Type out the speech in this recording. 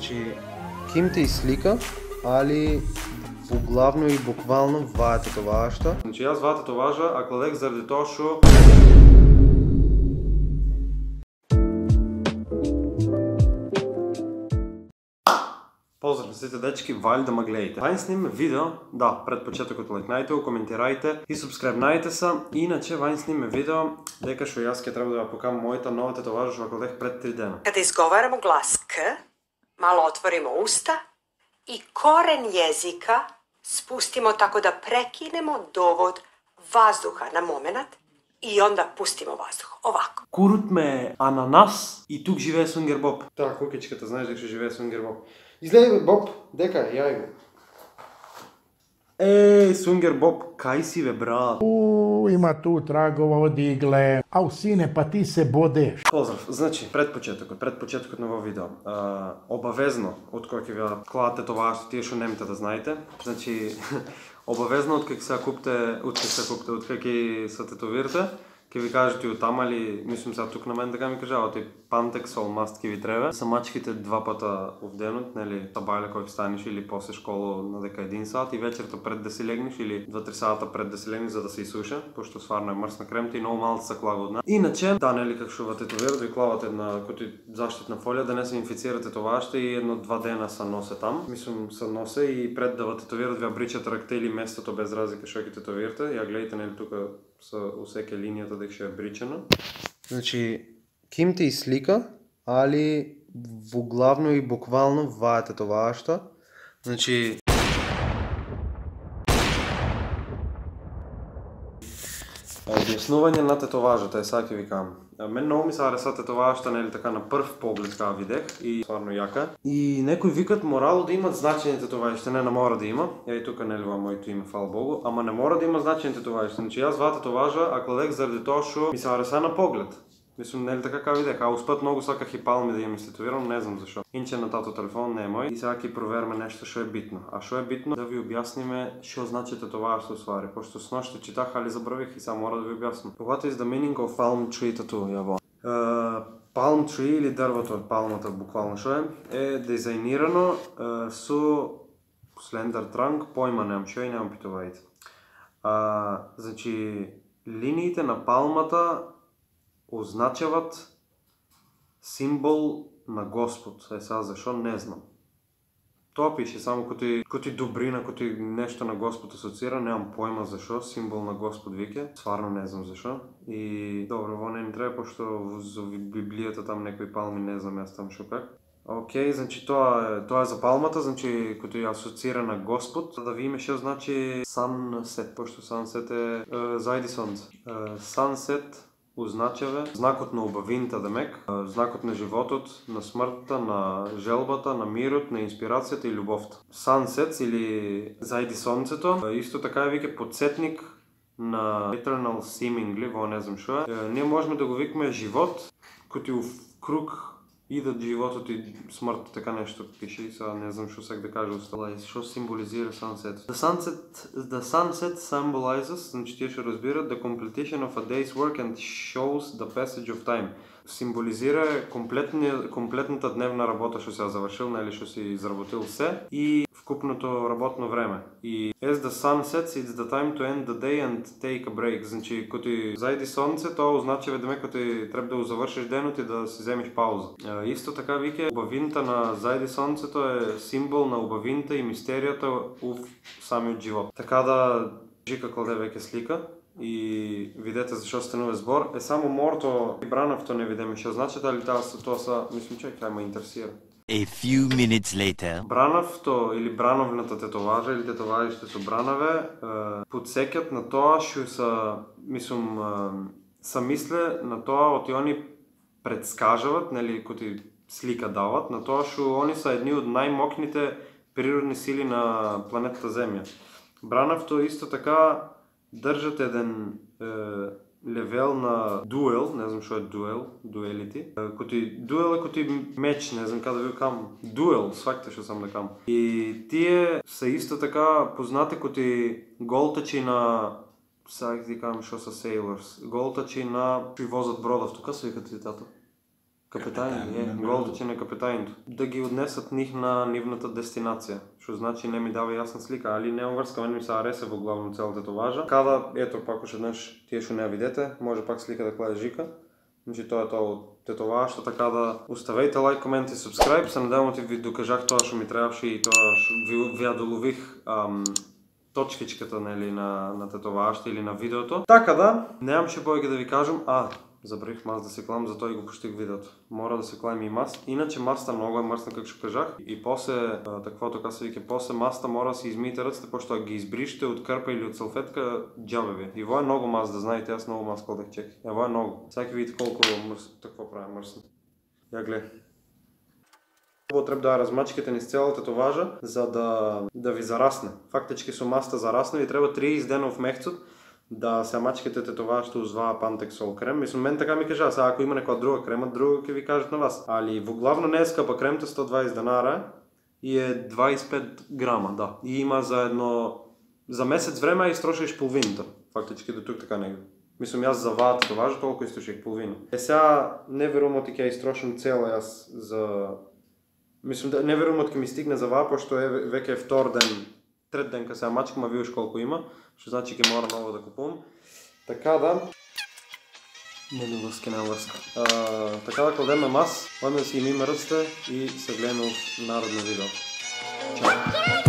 Значи, кимте и слика, али главно и буквално ваа тетоважа. Значи јас ваа тетоважа, а кладех заради тоа што Поздрав сите дечки, вали да ме гледате. Вајн сниме видео, да, пред почетокот лайкнајте го, коментирајте и субскрибнајте се. Иначе вајн сниме видео дека што јас ќе треба да ја покажам мојата нова тетоважа што ја кладех пред 3 дена. Kada izgovaramo glas K, malo otvorimo usta i koren jezika spustimo tako da prekinemo dovod vazduha na momenat i onda pustimo vazduh. Ovako. Курут ме ананас и тук живее Сунгер Боб. Таа кукичката знаеш дека што живее Сунгер Боб. Излеј бе Боб, дека јај го. Сунгер Боб, кај си бе брат? Има ту трагова од игле. Ау, сине, па ти се бодеш. Поздрав, значи, пред почетокот на овој видео, обавезно, од кој ќе ви кладат тетоважите, тие што немите да знаете, значи, обавезно од кога ќе се тетовирате, ќе ви кажете од тама ли, мислам сега тук на мен така ми кажа, тој Pantexol маст ќе ви треба. Самачките 2 пата в денот, нели, табајле кој станеш или после школа на дека 1 сат и вечерта пред да си легнеш или 2-3 сата пред да си легнеш за да се исуша, пошто стварно е мрсна кремта и многу малку се клага од неа. Иначе, да, нели, како што ва тетовират, ви клават една заштитна фолија да не се инфицира тетоважите и 1-2 дена се носе там. Мислам се носе и пред да ва тетовират ви обричат ракта или местото без разлика што ќе тетовирате. Ја гледате, нели, тука се усеке линијата дека ќе е бричена. Значи, кимте и слика, али главно и буквално ваа тетоважа. Значи, објаснување на тетоважата, сега ќе ви кажам. Мен многу ми се хареса тетоважата, нели така на прв поглед кога видех и стварно јака. И некои викат морало да имат значење тетоважите, не мора да има. Ја и тука нели во моето име, фала Богу, ама не мора да има значење тетоважите. Значи јас ваа тетоважа, а кладех заради тоа што ми се хареса на поглед. Мислам, нели така кога видех, а успет многу саках и палми да ја ми тетовирам, не знам зашо. Инче на тато телефон не е мој и сега ќе провериме нешто што е битно. А што е битно? Да ви објасниме што значи тетоважа ствари, пошто сношто читах, али забравих и сега мора да ви објаснам. What is the meaning of palm tree tattoo? Јаво. Palm tree или дрвото од палмата буквално што е дизајнирано со slender trunk, појма немам што и немам питувајте. Значи, линиите на палмата означават символ на Господ. Сега зашо не знам. Тоа пише само кој добрина, кој нешто на Господ асоцира, немам појма зашо, символ на Господ вике, стварно не знам зашо. И добро, во не ми треба, пошто во Библијата там некои палми, не знам јас там шо как. Океј, значи тоа е за палмата, значи кој асоцира на Господ, да видиме што значи sunset, пошто sunset е зајди сонце. Sunset означава знакот на убавината, демек, знакот на животот, на смртта, на желбата, на мирот, на инспирацијата и љубовта. Sunsets или зајди сонцето, исто така е вика подсетник на eternal seemingly, во не знам што е. Ние можеме да го викаме живот, кој круг идат животот и смртта, така нешто пише и сега не знам што сак да кажа остала. Што символизира sunset? The sunset symbolizes, значи тие што разбират, the completion of a day's work and shows the passage of time. Символизира комплетната дневна работа што се завршил, нели што си изработил се и вкупното работно време. И as the sun sets, it's the time to end the day and take a break. Значи, кој зајди сонце, тоа означава дека кој треба да завршиш денот и да си земиш пауза. Исто така вика, убавината на зајди сонцето е символ на убавината и мистеријата у самиот живот. Така да, Жика кладе веќе слика и видете зашо станува збор. Само морто и бранавто не видиме што значат, али тоа са, мислам, чекај, ме интересира. A few minutes later. Бранавто или брановната тетоважа или тетоважите со бранаве подсекат на тоа што са мисле на тоа оти они предскажават, нели, кои слика дават, на тоа што они са едни од најмокните природни сили на планетата Земја. Бранавто исто така држат еден левел на дуел, не знам што е дуелити. Дуел е кој меч, не знам каде ви кам. Дуел, сваќате што сам да кам. И тие се исто така познати кои голтачи на, сега ти кажам што са sailors, голтачи на кои возат бродов, тука се викат тато. голдачи на капитанието. Да ги отнесат них на нивната дестинация. Што значи не ми дава јасна слика, али не врска, мене ми се ареса во главно целата тетоважа. Када, ето пак уште еднаш, тие што не ја видите, може пак слика да кладе Жика. Значи тоа е тоа од тетоважа, така да оставете лайк, комент и subscribe. Се надевам ти ви докажах тоа што ми требаше и тоа што ви ја долових точкичката нели на тетоважата или на видеото. Така да, немаше повеќе да ви кажам, забравих мас да се клам, затоа и го пуштих видеото. Мора да се клами и мас. Иначе маста многу е мрсна, како што кажах. И после, таквото ка се вика, после маста мора да се измиете ръцете, пошто ги избриште од кърпа или од салфетка, џабе ви. И во е многу мас, да знаете, аз многу мас кладех чек. Во е многу. Сега ќе видите колку такво прави мрсно. Ја гледа. Хубаво треба да размачкате низ целата тетоважа, за да ви зарасне. Фактички со маста зарасне, ви треба 30 денов мехцот да се мачкате тетоважата узваа Pantexol крем. Мислам, мен така ми кажа, сега ако има некоја друга крема, друга ќе ви кажат на вас. Али во главно не е скъпа кремта, 120 денара и е 25 грама, да. И има за месец време изтрошиш половината. Фактички до тук така негде. Мислам, јас за ваа тетоважа толку изтроших половина. Сега не верувам ти ќе изтрошам цела јас за... Мислам, не верувам ќе ми стигне за ваа, пошто веќе е втор ден, трет ден ка се мачкам, а видиш колку има, што значи ќе мора ново да купувам. Така да... Не врска. Така да кладеме мас, одме да си имиме ръцете и се гледаме в народно видео. Чао!